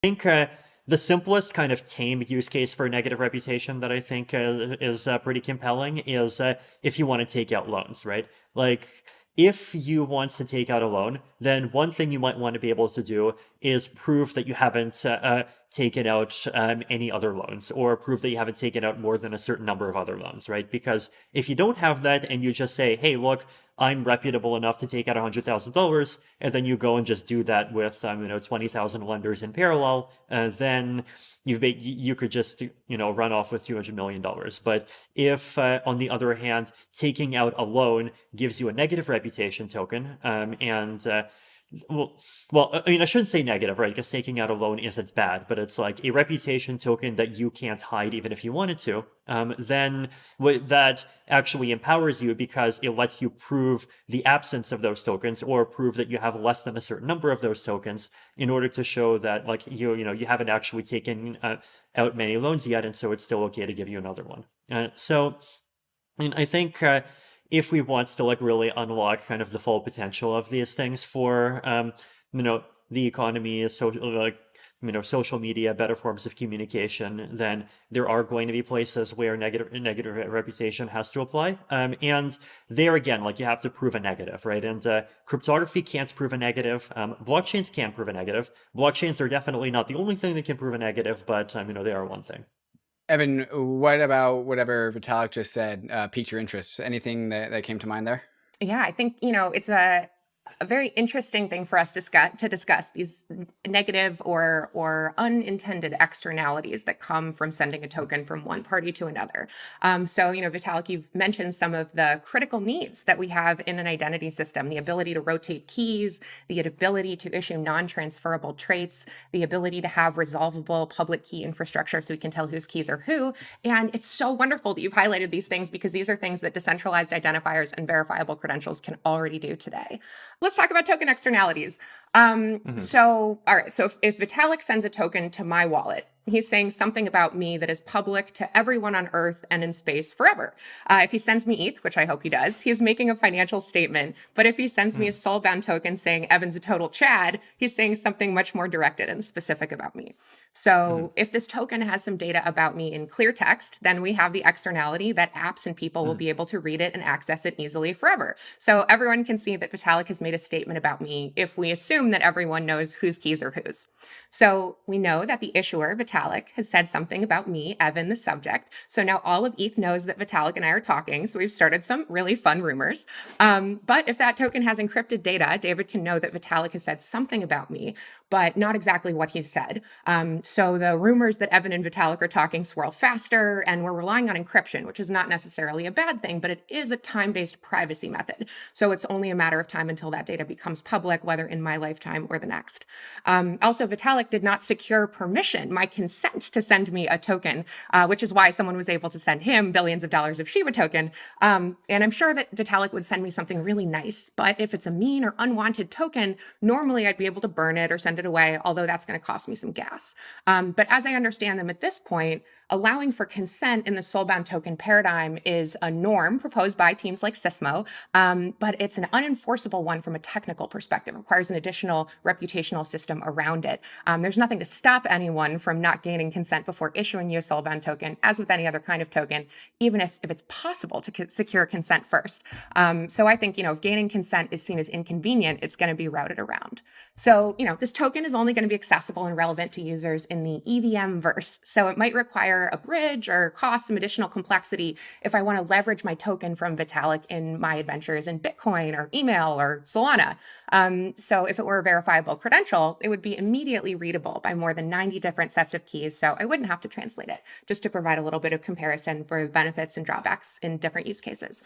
think the simplest kind of tame use case for a negative reputation that I think is pretty compelling is if you want to take out loans, right? Like, if you want to take out a loan, then one thing you might want to be able to do is prove that you haven't taken out any other loans, or prove that you haven't taken out more than a certain number of other loans, right? Because if you don't have that and you just say, hey, look, I'm reputable enough to take out $100,000, and then you go and just do that with 20,000 lenders in parallel, then you could just run off with $200 million. But if on the other hand, taking out a loan gives you a negative reputation token, and I mean, I shouldn't say negative, right? Because taking out a loan isn't bad, but it's like a reputation token that you can't hide even if you wanted to. Then that actually empowers you because it lets you prove the absence of those tokens, or prove that you have less than a certain number of those tokens, in order to show that like you haven't actually taken out many loans yet, and so it's still okay to give you another one. So I think if we want to like really unlock kind of the full potential of these things for the economy, so like social media, better forms of communication, then there are going to be places where negative reputation has to apply. And there again, like you have to prove a negative, right? And cryptography can't prove a negative. Blockchains can prove a negative. Blockchains are definitely not the only thing that can prove a negative, but they are one thing. Evan, what about whatever Vitalik just said piqued your interest? Anything that came to mind there? Yeah, I think, it's a very interesting thing for us to discuss these negative or unintended externalities that come from sending a token from one party to another. So, Vitalik, you've mentioned some of the critical needs that we have in an identity system: the ability to rotate keys, the ability to issue non-transferable traits, the ability to have resolvable public key infrastructure so we can tell whose keys are who. And it's so wonderful that you've highlighted these things, because these are things that decentralized identifiers and verifiable credentials can already do today. Let's talk about token externalities. All right. So if Vitalik sends a token to my wallet, he's saying something about me that is public to everyone on Earth and in space forever. If he sends me ETH, which I hope he does, he's making a financial statement. But if he sends me a soulbound token saying Evan's a total Chad, he's saying something much more directed and specific about me. So if this token has some data about me in clear text, then we have the externality that apps and people will be able to read it and access it easily forever. So everyone can see that Vitalik has made a statement about me if we assume that everyone knows whose keys are whose. So we know that the issuer, Vitalik, has said something about me, Evan, the subject. So now all of ETH knows that Vitalik and I are talking. So we've started some really fun rumors. But if that token has encrypted data, David can know that Vitalik has said something about me, but not exactly what he's said. So the rumors that Evan and Vitalik are talking swirl faster, and we're relying on encryption, which is not necessarily a bad thing, but it is a time-based privacy method. So it's only a matter of time until that data becomes public, whether in my lifetime or the next. Also, Vitalik did not secure permission, my consent, to send me a token, which is why someone was able to send him billions of dollars of Shiba token. And I'm sure that Vitalik would send me something really nice, but if it's a mean or unwanted token, normally I'd be able to burn it or send it away, although that's going to cost me some gas. But as I understand them at this point, allowing for consent in the soulbound token paradigm is a norm proposed by teams like Sysmo, but it's an unenforceable one from a technical perspective. It requires an additional reputational system around it. There's nothing to stop anyone from not gaining consent before issuing you a soulbound token, as with any other kind of token, even if it's possible to secure consent first. So I think, if gaining consent is seen as inconvenient, it's going to be routed around. So, this token is only going to be accessible and relevant to users in the EVM verse. So it might require a bridge or cost some additional complexity if I want to leverage my token from Vitalik in my adventures in Bitcoin or email or Solana. So if it were a verifiable credential, it would be immediately readable by more than 90 different sets of keys. So I wouldn't have to translate it, just to provide a little bit of comparison for benefits and drawbacks in different use cases.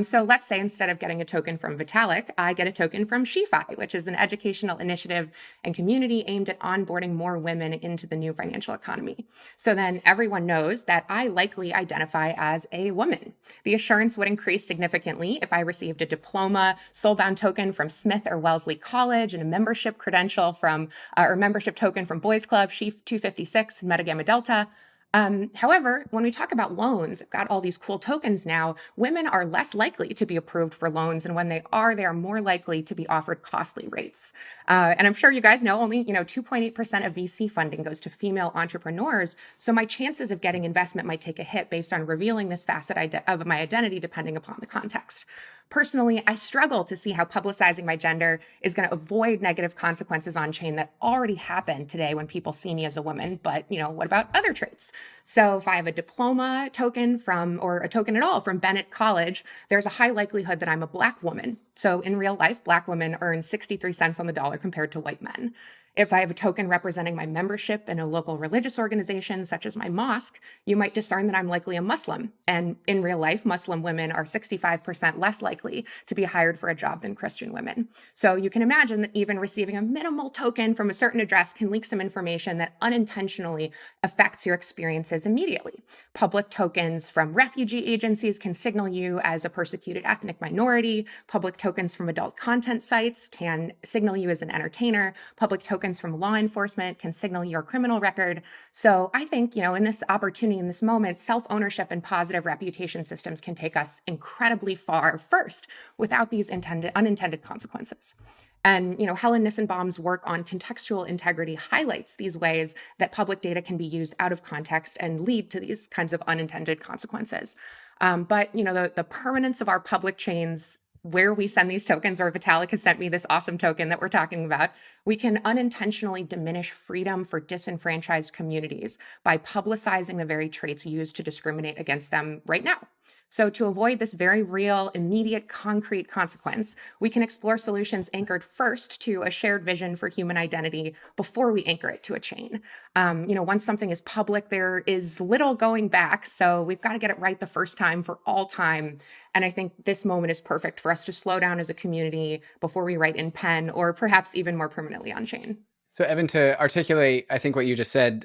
So let's say instead of getting a token from Vitalik, I get a token from SheFi, which is an educational initiative and community aimed at onboarding more women into the new financial economy. So then everyone knows that I likely identify as a woman. The assurance would increase significantly if I received a diploma, soulbound token from Smith or Wellesley College, and a membership credential from, or membership token from Boys Club, Sheaf 256, and Meta Gamma Delta. However, when we talk about loans, I've got all these cool tokens now. Women are less likely to be approved for loans, and when they are more likely to be offered costly rates. And I'm sure you guys know only 2.8% of VC funding goes to female entrepreneurs. So my chances of getting investment might take a hit based on revealing this facet of my identity, depending upon the context. Personally, I struggle to see how publicizing my gender is going to avoid negative consequences on chain that already happen today when people see me as a woman. But, what about other traits? So if I have a diploma token or a token at all from Bennett College, there's a high likelihood that I'm a Black woman. So in real life, Black women earn 63 cents on the dollar compared to white men. If I have a token representing my membership in a local religious organization, such as my mosque, you might discern that I'm likely a Muslim. And in real life, Muslim women are 65% less likely to be hired for a job than Christian women. So you can imagine that even receiving a minimal token from a certain address can leak some information that unintentionally affects your experiences immediately. Public tokens from refugee agencies can signal you as a persecuted ethnic minority. Public tokens from adult content sites can signal you as an entertainer. Public tokens from law enforcement can signal your criminal record. So I think, in this opportunity, in this moment, self-ownership and positive reputation systems can take us incredibly far first without these unintended consequences. And, Helen Nissenbaum's work on contextual integrity highlights these ways that public data can be used out of context and lead to these kinds of unintended consequences. But, the permanence of our public chains where we send these tokens, or Vitalik has sent me this awesome token that we're talking about, we can unintentionally diminish freedom for disenfranchised communities by publicizing the very traits used to discriminate against them right now. So to avoid this very real, immediate, concrete consequence, we can explore solutions anchored first to a shared vision for human identity before we anchor it to a chain. Once something is public, there is little going back. So we've got to get it right the first time for all time. And I think this moment is perfect for us to slow down as a community before we write in pen, or perhaps even more permanently on chain. So Evan, to articulate, I think what you just said,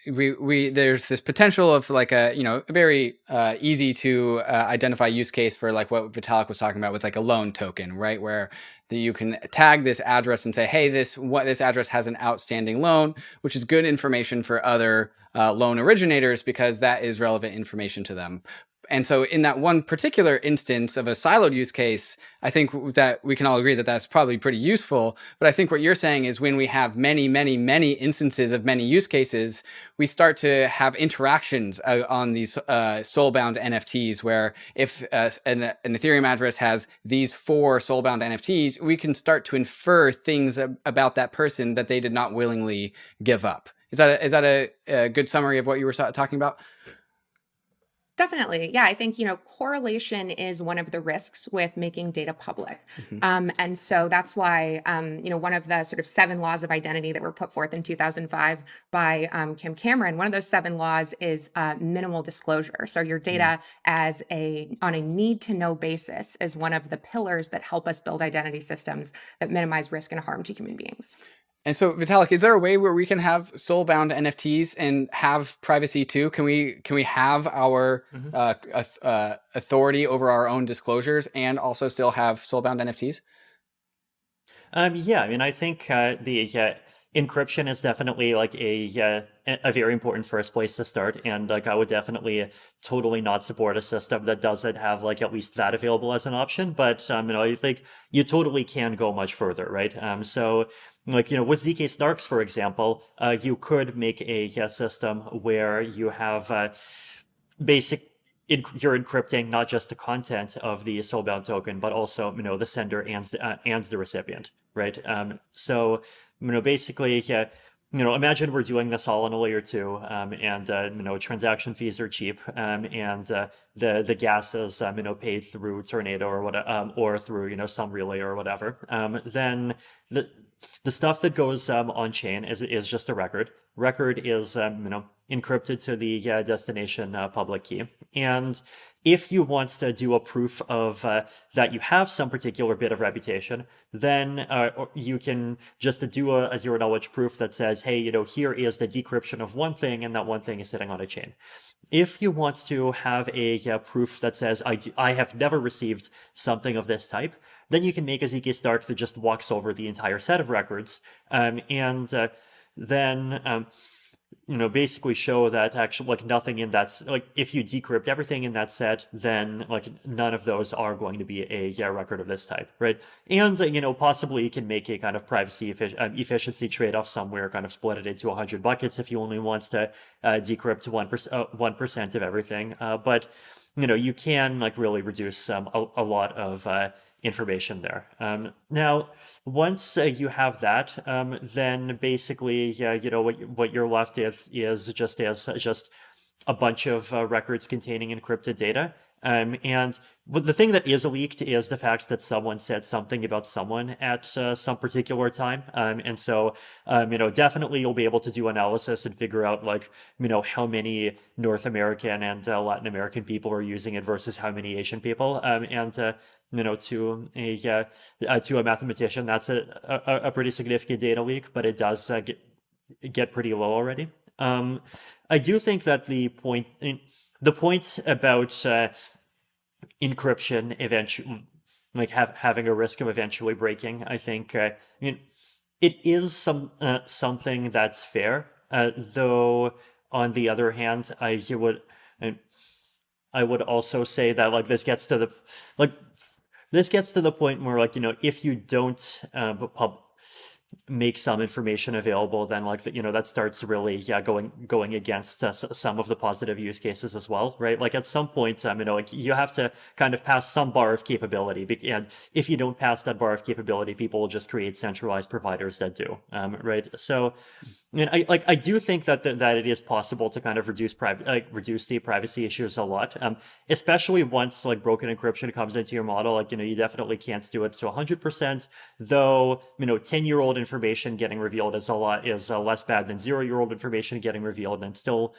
there's this potential of like a very easy to identify use case for like what Vitalik was talking about with like a loan token, right? Where you can tag this address and say, hey, this address has an outstanding loan, which is good information for other loan originators because that is relevant information to them. And so in that one particular instance of a siloed use case, I think that we can all agree that that's probably pretty useful. But I think what you're saying is when we have many, many, many instances of many use cases, we start to have interactions on these soulbound NFTs, where if an Ethereum address has these 4 soulbound NFTs, we can start to infer things about that person that they did not willingly give up. Is that a good summary of what you were talking about? Definitely. Yeah, I think, correlation is one of the risks with making data public. And so that's why, one of the sort of 7 laws of identity that were put forth in 2005 by Kim Cameron, one of those 7 laws is minimal disclosure. So your data on a need to know basis is one of the pillars that help us build identity systems that minimize risk and harm to human beings. And so, Vitalik, is there a way where we can have soul-bound NFTs and have privacy too? Can we have our authority over our own disclosures and also still have soul-bound NFTs? Yeah, I mean, I think the encryption is definitely like a very important first place to start, and like I would definitely totally not support a system that doesn't have like at least that available as an option. But I think you totally can go much further, right? So like with ZK Snarks, for example, you could make a system where you have you're encrypting not just the content of the soulbound token, but also the sender and the recipient, right? So basically, imagine we're doing this all on a layer 2, and transaction fees are cheap, and the gas is paid through Tornado or whatever, or through some relay or whatever. Then the stuff that goes on chain is just a record. Record is encrypted to the destination public key. And if you want to do a proof of that you have some particular bit of reputation, then you can just do a zero knowledge proof that says, hey, here is the decryption of one thing, and that one thing is sitting on a chain. If you want to have a proof that says, I have never received something of this type, then you can make a ZK Snark that just walks over the entire set of records, and then basically show that actually like nothing in that like if you decrypt everything in that set, then like none of those are going to be a record of this type, right? And possibly you can make a kind of privacy efficiency trade-off somewhere, kind of split it into 100 buckets if you only want to decrypt 1% of everything. But you can like really reduce a lot of information there. Now, once you have that, then basically, what you're left with is just a bunch of records containing encrypted data. And the thing that is leaked is the fact that someone said something about someone at some particular time. And so, definitely you'll be able to do analysis and figure out like, how many North American and Latin American people are using it versus how many Asian people. And to a mathematician, that's a pretty significant data leak, but it does get pretty low already. I do think that the point about encryption eventually, like having a risk of eventually breaking, I think it is something that's fair. Though on the other hand, I would also say that like this gets to the point where like if you don't make some information available, then like that starts really going against some of the positive use cases as well, right? Like at some point like you have to kind of pass some bar of capability, and if you don't pass that bar of capability, people will just create centralized providers that do, right? So I do think that it is possible to kind of reduce the privacy issues a lot, especially once like broken encryption comes into your model. Like you definitely can't do it to 100%, though 10-year-old information getting revealed is less bad than 0-year-old information getting revealed, and still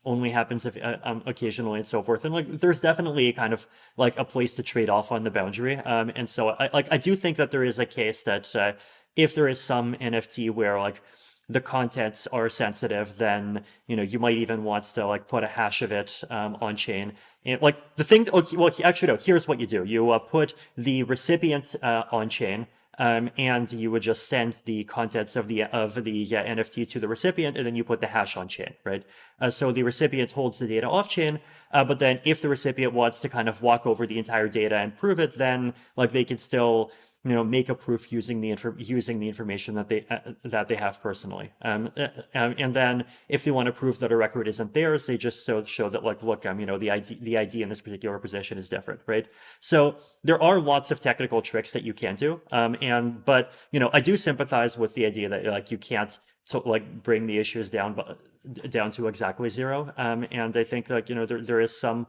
only happens occasionally and so forth. And like there's definitely a kind of like a place to trade off on the boundary. And so I do think that there is a case that if there is some NFT where like the contents are sensitive, then you might even want to like put a hash of it on chain. And like the thing, actually no, here's what you do: you put the recipient on chain. And you would just send the contents of the NFT to the recipient, and then you put the hash on chain, right? So the recipient holds the data off chain, but then if the recipient wants to kind of walk over the entire data and prove it, then like they can still make a proof using the information that they have personally. And then if they want to prove that a record isn't theirs, they just show that like, look, the ID in this particular position is different, right? So there are lots of technical tricks that you can do. But I do sympathize with the idea that like you can't bring the issues down to exactly zero. And I think like there is some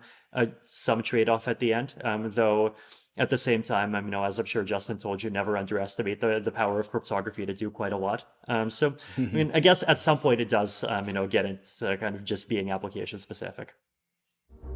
trade-off at the end, though. At the same time, as I'm sure Justin told you, never underestimate the power of cryptography to do quite a lot. So, I guess at some point it does, get into kind of just being application specific.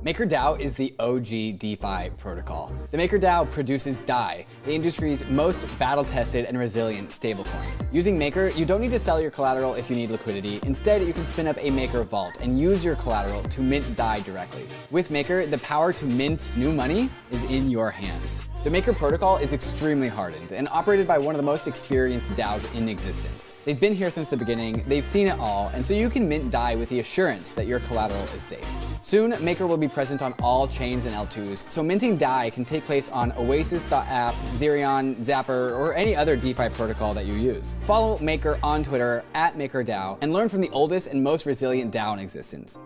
MakerDAO is the OG DeFi protocol. The MakerDAO produces DAI, the industry's most battle-tested and resilient stablecoin. Using Maker, you don't need to sell your collateral if you need liquidity. Instead, you can spin up a Maker vault and use your collateral to mint DAI directly. With Maker, the power to mint new money is in your hands. The Maker protocol is extremely hardened and operated by one of the most experienced DAOs in existence. They've been here since the beginning, they've seen it all, and so you can mint DAI with the assurance that your collateral is safe. Soon, Maker will be present on all chains and L2s, so minting DAI can take place on Oasis.app, Zerion, Zapper, or any other DeFi protocol that you use. Follow Maker on Twitter @MakerDAO and learn from the oldest and most resilient DAO in existence.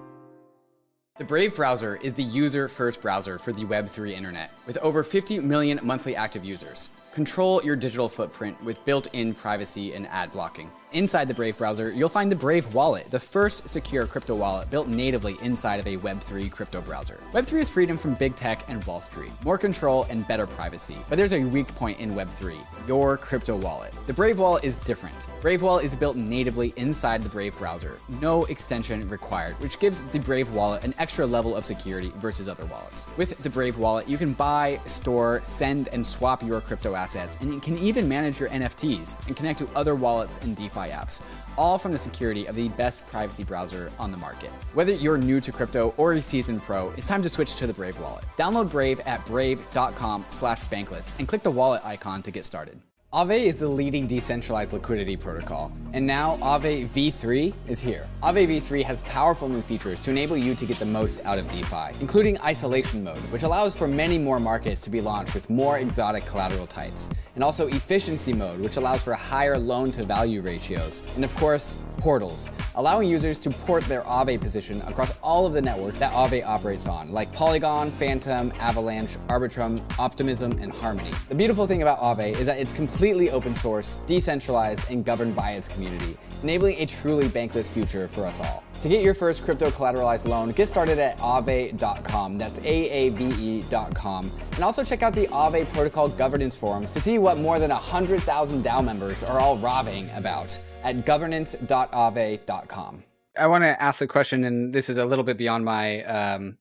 The Brave browser is the user-first browser for the Web3 internet, with over 50 million monthly active users. Control your digital footprint with built-in privacy and ad blocking. Inside the Brave browser, you'll find the Brave Wallet, the first secure crypto wallet built natively inside of a Web3 crypto browser. Web3 is freedom from big tech and Wall Street, more control and better privacy. But there's a weak point in Web3, your crypto wallet. The Brave Wallet is different. Brave Wallet is built natively inside the Brave browser, no extension required, which gives the Brave Wallet an extra level of security versus other wallets. With the Brave Wallet, you can buy, store, send, and swap your crypto assets, and you can even manage your NFTs and connect to other wallets and DeFi apps, all from the security of the best privacy browser on the market. Whether you're new to crypto or a seasoned pro, it's time to switch to the Brave wallet. Download Brave at brave.com/bankless and click the wallet icon to get started. Aave is the leading decentralized liquidity protocol, and now Aave v3 is here. Aave v3 has powerful new features to enable you to get the most out of DeFi, including isolation mode, which allows for many more markets to be launched with more exotic collateral types, and also efficiency mode, which allows for higher loan to value ratios, and of course, portals, allowing users to port their Aave position across all of the networks that Aave operates on, like Polygon, Phantom, Avalanche, Arbitrum, Optimism, and Harmony. The beautiful thing about Aave is that it's completely open source, decentralized, and governed by its community, enabling a truly bankless future for us all. To get your first crypto collateralized loan, get started at aave.com. That's AAVE.com. And also check out the Aave protocol governance forums to see what more than 100,000 DAO members are all raving about at governance.aave.com. I want to ask a question, and this is a little bit beyond my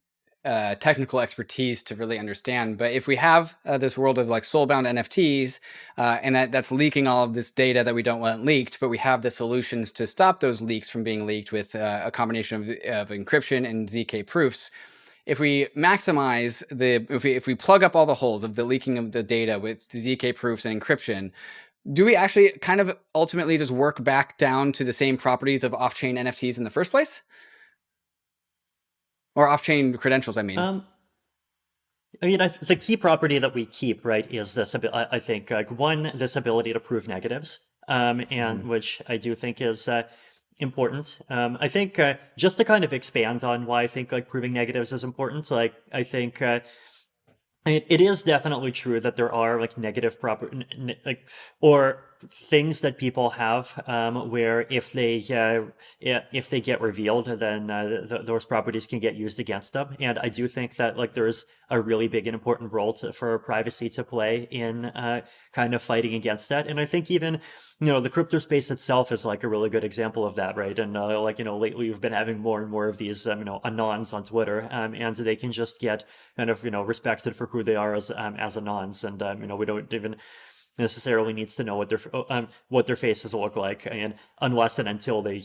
technical expertise to really understand. But if we have this world of like soulbound NFTs, and that's leaking all of this data that we don't want leaked, but we have the solutions to stop those leaks from being leaked with a combination of encryption and ZK proofs. If we maximize if we plug up all the holes of the leaking of the data with ZK proofs and encryption, do we actually kind of ultimately just work back down to the same properties of off-chain NFTs in the first place? Or off-chain credentials, I mean. The key property that we keep, right, is this, I think, one, this ability to prove negatives, and which I do think is important. I think just to kind of expand on why I think like proving negatives is important, like I think it is definitely true that there are like negative or things that people have where if they get revealed, then those properties can get used against them. And I do think that like there's a really big and important role for privacy to play in kind of fighting against that. And I think even the crypto space itself is like a really good example of that, right? And lately we've been having more and more of these anons on Twitter, and they can just get kind of respected for who they are as anons, and we don't even necessarily needs to know what their faces look like, and unless and until they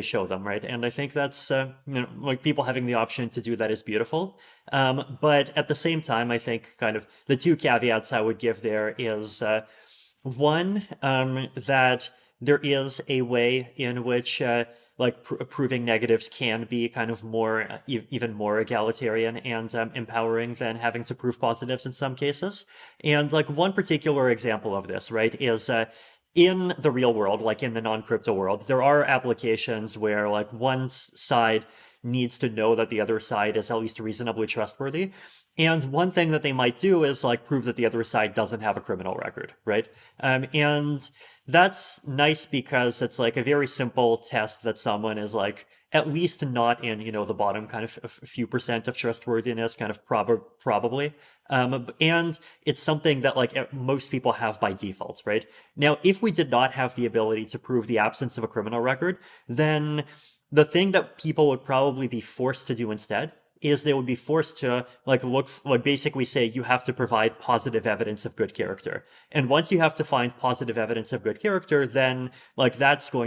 show them, right? And I think that's like people having the option to do that is beautiful. But at the same time, I think kind of the two caveats I would give there is one, that there is a way in which proving negatives can be kind of more, even more egalitarian and empowering than having to prove positives in some cases. And like one particular example of this, right, is in the real world, like in the non-crypto world, there are applications where like one side needs to know that the other side is at least reasonably trustworthy. And one thing that they might do is like prove that the other side doesn't have a criminal record, right? And that's nice because it's like a very simple test that someone is like at least not in, the bottom kind of a few percent of trustworthiness, kind of probably. And it's something that like most people have by default, right? Now, if we did not have the ability to prove the absence of a criminal record, then the thing that people would probably be forced to do instead is they would be forced to basically say you have to provide positive evidence of good character. And once you have to find positive evidence of good character, then like that's going